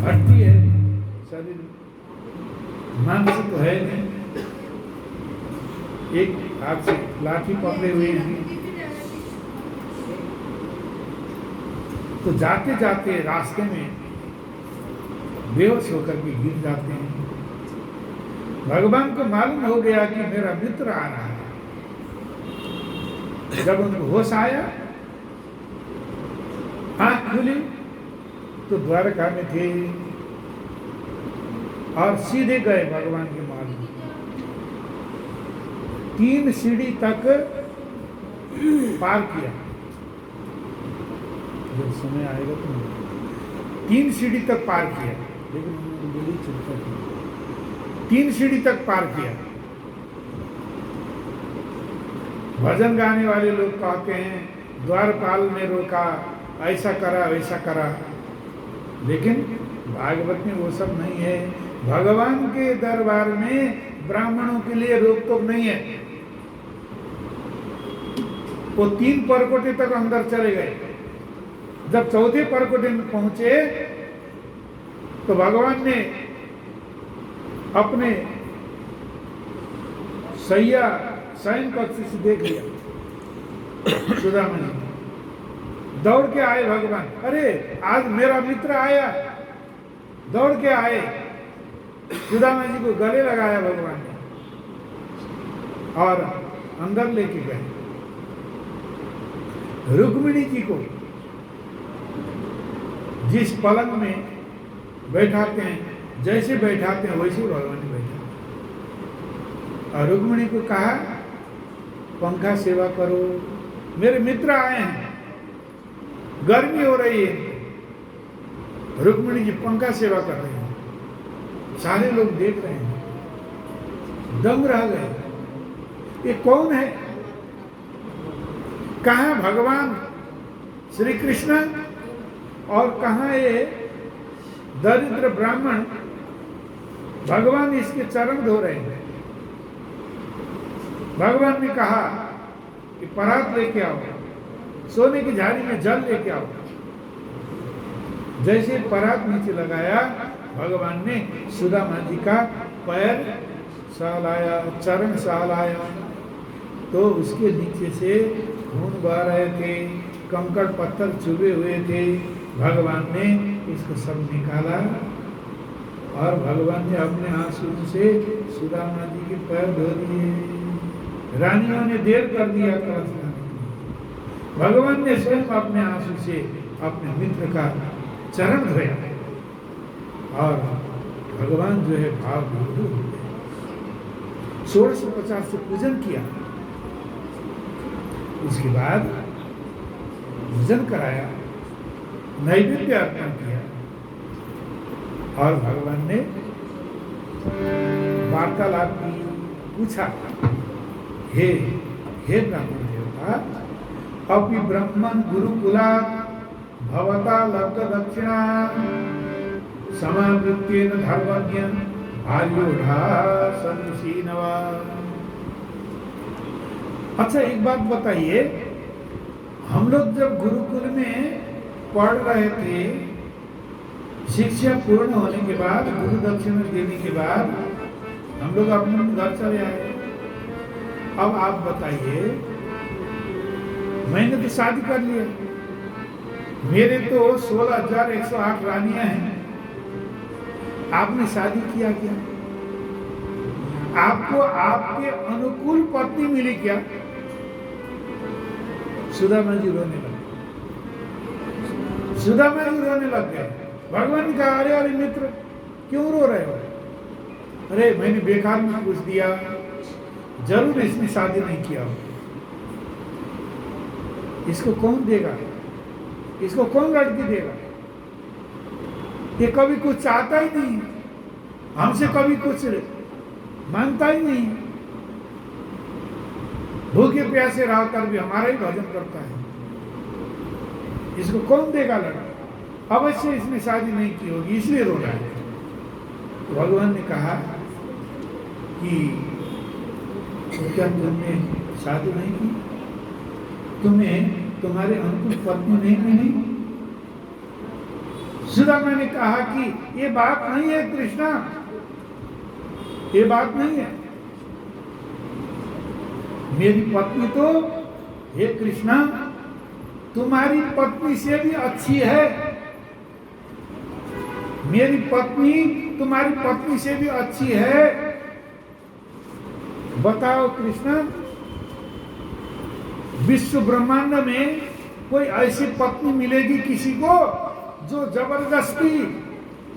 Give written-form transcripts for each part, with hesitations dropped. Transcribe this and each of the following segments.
हड्डी है शरीर, मांस तो है नहीं। एक हाथ से लाठी पकड़े हुए हैं। तो जाते जाते रास्ते में बेहोश होकर के गिर जाते हैं। भगवान को मालूम हो गया कि मेरा मित्र आ रहा है। जब उनको होश आया, आंख खुली तो द्वारका में थे और सीधे गए भगवान के मार्ग में। 3 सीढ़ी तक पार किया। जब समय आएगा तो 3 सीढ़ी तक पार किया, लेकिन उन्होंने बड़ी चिंता की। 3 सीढ़ी तक पार किया। भजन गाने वाले लोग कहते हैं द्वारपाल ने रोका, ऐसा करा वैसा करा, लेकिन भागवत में वो सब नहीं है। भगवान के दरबार में ब्राह्मणों के लिए रोक टोक नहीं है। वो 3 परकोटे तक अंदर चले गए। जब 4थे परकोटे में पहुंचे तो भगवान ने अपने सैया शयन कक्ष से देख लिया सुदामा जी। दौड़ के आए भगवान, अरे आज मेरा मित्र आया। दौड़ के आए, सुदामा जी को गले लगाया भगवान ने और अंदर लेके गए। रुक्मिणी जी को जिस पलंग में बैठाते हैं, जैसे बैठाते हैं वैसे भगवान ने बैठा। और रुक्मिणी को कहा पंखा सेवा करो, मेरे मित्र आए हैं, गर्मी हो रही है। रुक्मिणी जी पंखा सेवा कर रहे हैं। सारे लोग देख रहे हैं, दंग रह गए। ये कौन है? कहाँ भगवान श्री कृष्ण और कहाँ ये दरिद्र ब्राह्मण? भगवान इसके चरण धो रहे हैं। भगवान ने कहा कि परात लेके आओ, सोने की झाड़ी में जल लेके आओ। जैसे परात नीचे लगाया, भगवान ने सुदामा जी का पैर सहलाया, चरण सहलाया, तो उसके नीचे से खून बह रहे थे, कंकड़ पत्थर चुभे हुए थे। भगवान ने इसको सब निकाला और भगवान ने अपने आंसू से सुदामा जी के पैर धो दिए। रानियों ने देर कर दिया कलश लाने के। भगवान ने स्वयं अपने आंसू से अपने मित्र का चरण धोया और भगवान जो है भाव बिंदु हो गए। 1650 से पूजन किया। उसके बाद भोजन कराया, नैवेद्य अर्पण किया और भगवान ने वार्तालाप की। पूछा, हे ब्राह्मण देवता, अपि ब्रह्मन् गुरुकुलात् भवता लब्ध दक्षिणा समावृत्येन धर्मज्ञ भार्योढ़ा सन्निशीनवा। अच्छा एक बात बताइए, हम लोग जब गुरुकुल में पढ़ रहे थे, शिक्षा पूर्ण होने के बाद, गुरु दक्षिणा देने के बाद हम लोग अपने घर चले आए। अब आप बताइए, मैंने तो शादी कर लिया, मेरे तो 16,108 रानियां हैं, आपने शादी किया क्या? आपको आपके अनुकूल पत्नी मिली क्या? सुदामा जी रोने लगे। सुदामा जी रोने लग गए। भगवान का अरे मित्र क्यों रो रहे हो? अरे मैंने बेकार में पूछ दिया, जरूर इसने शादी नहीं किया हो। इसको कौन देगा? इसको कौन लड़की देगा? ये कभी कुछ चाहता ही नहीं, हमसे कभी कुछ मांगता ही नहीं, भूखे प्यासे रहकर भी हमारा ही भजन करता है। इसको कौन देगा लड़का? अवश्य इसने शादी नहीं की होगी, इसलिए रो रहा है। तो भगवान ने कहा कि क्या तुमने शादी नहीं की? तुम्हें तुम्हारे अनुकूल पत्नी नहीं मिली? सुदामा ने कहा कि ये बात नहीं है कृष्णा, ये बात नहीं है। मेरी पत्नी तो, हे कृष्णा, तुम्हारी पत्नी से भी अच्छी है। मेरी पत्नी तुम्हारी पत्नी से भी अच्छी है। बताओ कृष्णा, विश्व ब्रह्मांड में कोई ऐसी पत्नी मिलेगी किसी को जो जबरदस्ती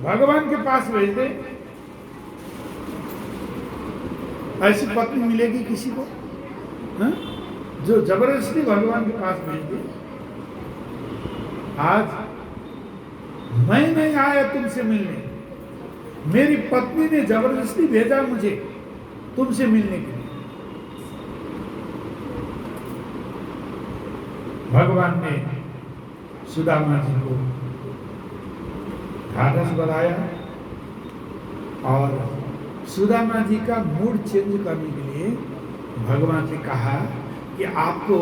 भगवान के पास भेज दे? ऐसी पत्नी मिलेगी किसी को, हा? जो जबरदस्ती भगवान के पास भेज दे? आज मैं नहीं आया तुमसे मिलने, मेरी पत्नी ने जबरदस्ती भेजा मुझे तुमसे मिलने के लिए। भगवान ने सुदामा जी को ढाढ़स बढ़ाया और सुदामा जी का मूड चेंज करने के लिए भगवान ने कहा कि आपको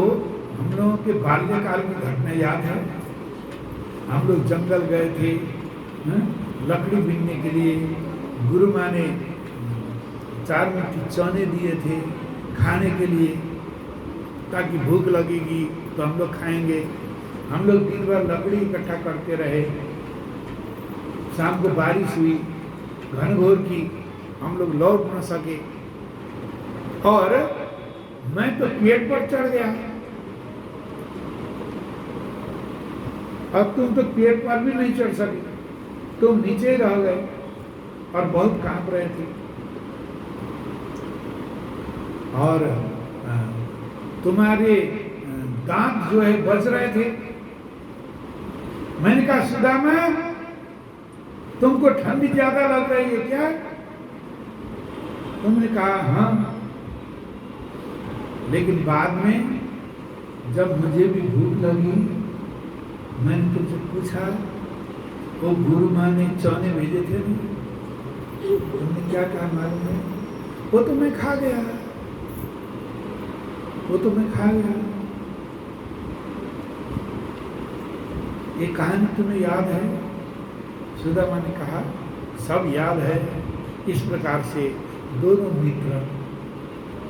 हम लोगों के बाल्यकाल की घटना याद है? हम लोग जंगल गए थे लकड़ी बीनने के लिए। गुरु माँ ने 4 मुट्ठी चने दिए थे खाने के लिए, ताकि भूख लगेगी तो हम लोग खाएंगे। हम लोग दिन भर लकड़ी इकट्ठा करते रहे। शाम को बारिश हुई घनघोर की, हम लोग लौट न सके और मैं तो पेड़ पर चढ़ गया। अब तुम तो पेड़ पर भी नहीं चढ़ सके, तुम नीचे रह गए और बहुत कांप रहे थे और तुम्हारे दांत जो है बज रहे थे। मैंने कहा सुदामा, तुमको ठंडी ज्यादा लग रही है क्या? तुमने कहा हाँ। लेकिन बाद में जब मुझे भी भूख लगी, मैंने तुमसे पूछा, वो गुरु माँ ने चने भेजे थे ना, तुमने क्या कहा मालूम है? वो तो मैं खा गया, वो तो मैं खा गया। ये कहानी तुम्हें याद है? सुदामा ने कहा सब याद है। इस प्रकार से दोनों मित्र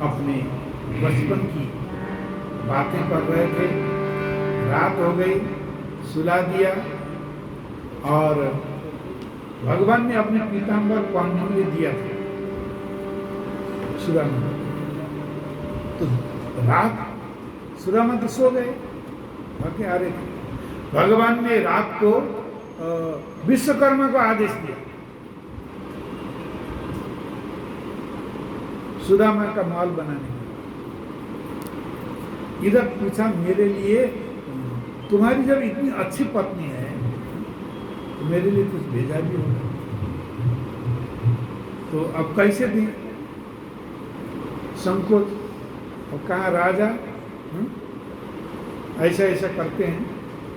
अपने बचपन की बातें कर रहे थे। रात हो गई, सुला दिया और भगवान ने अपने पीताम्बर पहनने के लिए दिया था सुदामा। तो रात सुदामा तो सो गए, बाकी आ रहे थे। भगवान ने रात को विश्वकर्मा को आदेश दिया सुदामा का माल बनाने का। इधर पूछा, मेरे लिए, तुम्हारी जब इतनी अच्छी पत्नी है तो मेरे लिए कुछ भेजा भी होगा, तो अब कैसे दें? संकोच। और कहा राजा ऐसा ऐसा करते हैं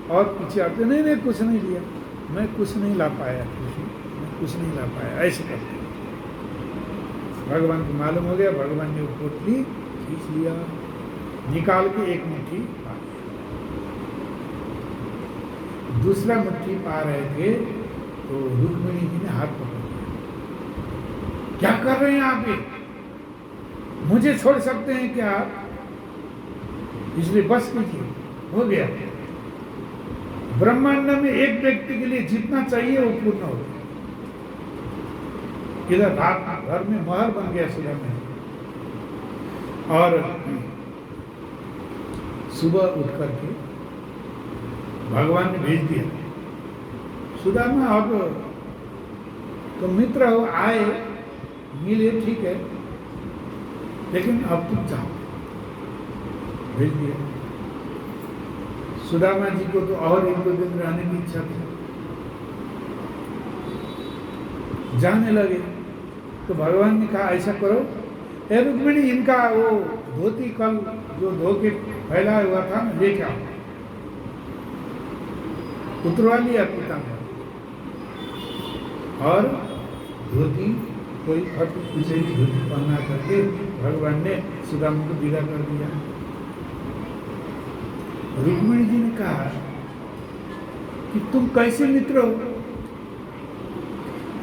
और पीछे आते, नहीं नहीं कुछ नहीं दिया, मैं कुछ नहीं ला पाया, मैं कुछ नहीं ला पाया, ऐसे करते हैं। भगवान को मालूम हो गया। भगवान ने वो पोटली खींच लिया, निकाल के एक मुट्ठी पा लिया। दूसरा मुट्ठी पा रहे थे तो रुक्मिणी जी ने हाथ पकड़ लिया। क्या कर रहे हैं आप? ये मुझे छोड़ सकते हैं क्या आप? इसलिए बस कीजिए, हो गया। ब्रह्मांड में एक व्यक्ति के लिए जितना चाहिए वो पूर्ण हो गया। इधर रात घर में महल बन गया सुबह में। और सुबह उठ करके भगवान ने भेज दिया, सुदामा अब तो मित्र हो, आए मिले, ठीक है, लेकिन अब तुम जाओ। भेज दिया। सुदामा जी को तो और 1-2 दिन रहने की इच्छा थी, जाने लगे। तो भगवान ने कहा ऐसा करो, हे रुक्मिणी, इनका वो धोती कल जो धो के फैला हुआ था ना, ले क्या उतरवा लिया पीताम्बर और धोती कोई फटी पीछे की धोती पहना करके भगवान ने सुदामा को विदा कर दिया। रुक्मिणी जी ने कहा कि तुम कैसे मित्र हो?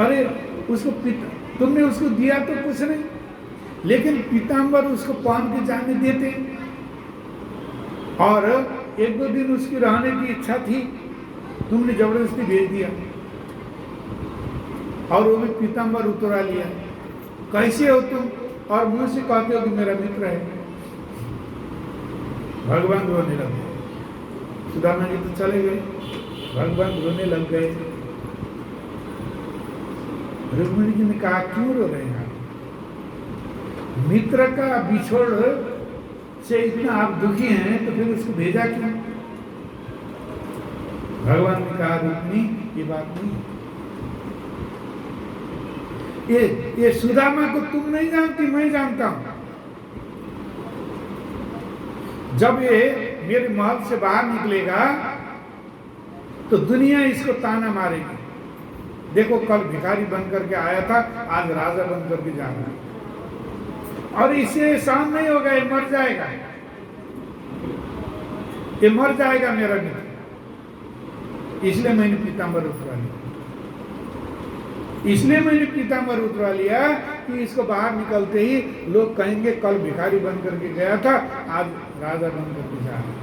अरे उसको तुमने उसको दिया तो कुछ नहीं, लेकिन पीताम्बर उसको पहन के जाने देते, और एक दो दिन उसकी रहने की इच्छा थी, तुमने जबरदस्ती भेज दिया, और वो भी पीताम्बर उतरा लिया। कैसे हो तुम, और मुंह से कहते हो कि मेरा मित्र है। भगवान रोने लगे। सुदामा जी तो चले गए, भगवान रोने लग गए। रुक्मिणी जी ने कहा क्यों रो रहे हैं? मित्र का बिछोड़ से इतना आप दुखी हैं तो फिर उसको भेजा क्यों? भगवान ने कहा रुक्मिणी ये बात नहीं, ये सुदामा को तुम नहीं जानती, मैं जानता हूं। जब ये मेरे महल से बाहर निकलेगा तो दुनिया इसको ताना मारेगी। देखो कल भिखारी बन करके आया था, आज राजा बन करके जा रहा है, और इसे सहन नहीं होगा, ये मर जाएगा, ये मर जाएगा मेरा मित्र। इसलिए मैंने पीताम्बर उतरा लिया, इसलिए मैंने पीताम्बर उतरा लिया कि इसको बाहर निकलते ही लोग कहेंगे कल भिखारी बन करके गया था, आज राजा बन करके जा रहा है।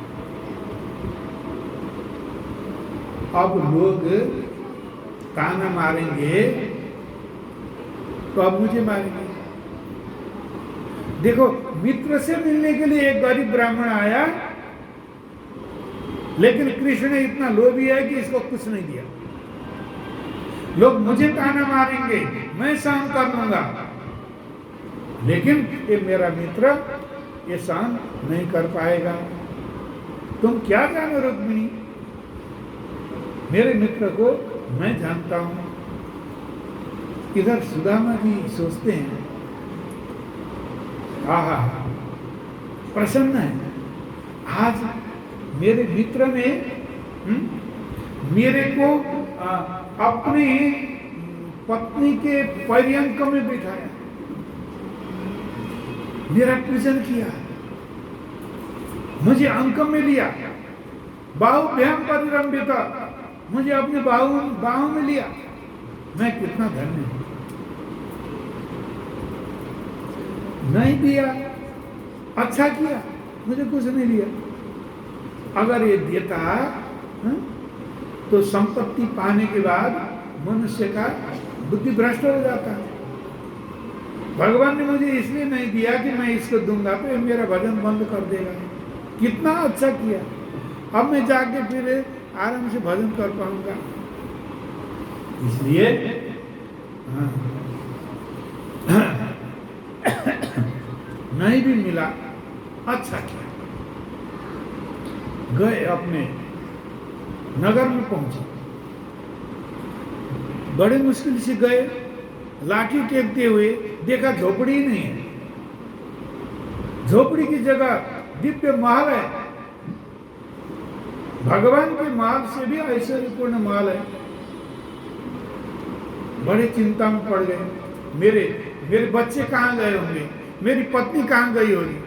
अब लोग ताना मारेंगे तो अब मुझे मारेंगे। देखो मित्र से मिलने के लिए एक गरीब ब्राह्मण आया, लेकिन कृष्ण ने इतना लोभी है कि इसको कुछ नहीं दिया। लोग मुझे ताना मारेंगे, मैं सहन कर लूंगा, लेकिन ये मेरा मित्र ये सहन नहीं कर पाएगा। तुम क्या जानो रुक्मिणी, मेरे मित्र को मैं जानता हूं। इधर सुदामा जी सोचते हैं आहा प्रसन्न है, आज मेरे मित्र ने मेरे को अपनी पत्नी के पर्यंक में बिठाया, मेरा पूजन किया, मुझे अंक में लिया, बाहुभ्याम परिरंभिता, मुझे अपने बाहों में लिया। मैं कितना धन्य हूं। नहीं दिया, अच्छा किया, मुझे कुछ नहीं दिया। अगर ये देता तो संपत्ति पाने के बाद मनुष्य का बुद्धि भ्रष्ट हो जाता है। भगवान ने मुझे इसलिए नहीं दिया कि मैं इसको दूंगा तो ये मेरा भजन बंद कर देगा। कितना अच्छा किया, अब मैं जाके फिर आराम से भजन कर पाऊंगा। इसलिए नहीं भी मिला, अच्छा किया। गए अपने नगर में पहुंचे, बड़े मुश्किल से गए, लाठी टेकते हुए देखा झोपड़ी ही नहीं है, झोपड़ी की जगह दिव्य महल है। भगवान के महल से भी ऐश्वर्यपूर्ण महल है। बड़े चिंता में पड़ गए, मेरे बच्चे कहाँ गए होंगे, मेरी पत्नी कहाँ गई होगी।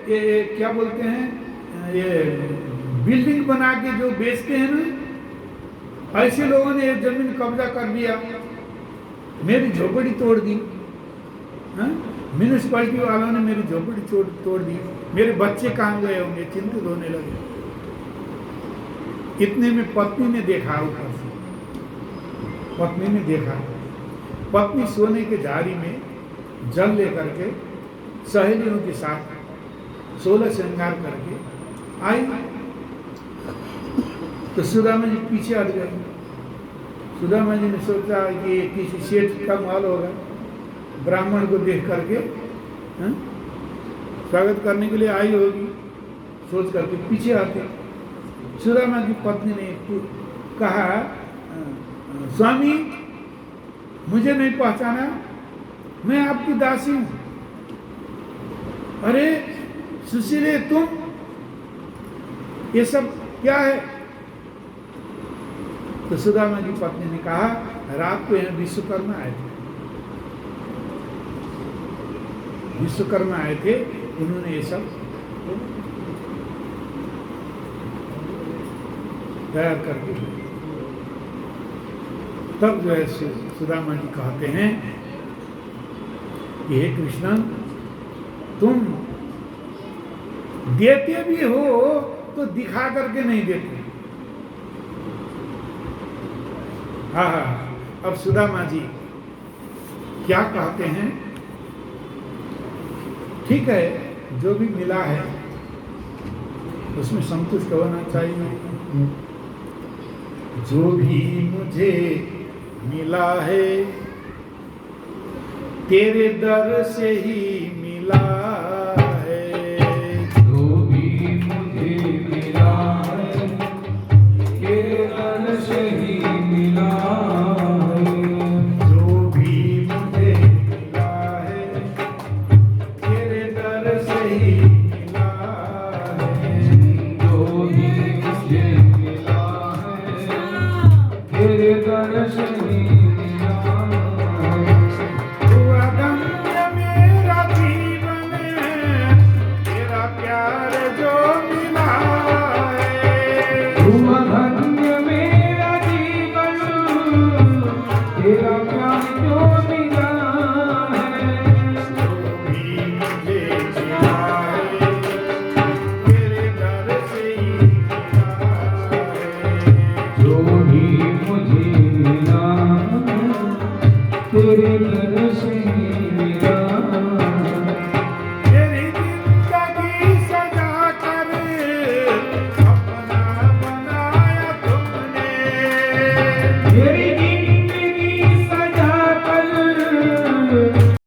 ये क्या बोलते हैं, ये बिल्डिंग बना के जो बेचते हैं ना, ऐसे लोगों ने ये जमीन कब्जा कर लिया, मेरी झोपड़ी तोड़ दी। म्यूनिसिपैलिटी वालों ने मेरी झोपड़ी तोड़ दी, मेरे बच्चे कहाँ गए होंगे, चिंतित होने लगे। इतने में पत्नी ने देखा, ऊपर से पत्नी ने देखा, पत्नी सोने के झाड़ी में जल लेकर के सहेलियों के साथ 16 श्रृंगार करके आई। तो सुदामा जी पीछे हट गए। सुदामा जी ने सोचा कि ये किसी सेठ का माल होगा, ब्राह्मण को देख करके स्वागत करने के लिए आई होगी, सोच करके पीछे आते। सुदामा की पत्नी ने कहा, स्वामी मुझे नहीं पहचाना, मैं आपकी दासी हूं। अरे सुशीले तुम, ये सब क्या है? तो सुदामा की पत्नी ने कहा, रात को यहाँ विश्वकर्मा आए थे, विश्वकर्मा आए थे, उन्होंने ये सब तैयार करके। तब जो है सुदामा जी कहते हैं कि हे कृष्ण, तुम देते भी हो तो दिखा करके नहीं देते। हाँ हाँ, अब सुदामा जी क्या कहते हैं? ठीक है, जो भी मिला है उसमें संतुष्ट होना चाहिए। जो भी मुझे मिला है तेरे दर से ही मिला है। जो भी मुझे मिला है तेरे दर से ही मिला है। जो भी मुझे मिला है तेरे दर से ही मिला है। जो भी मुझे मिला है तेरे दर से ही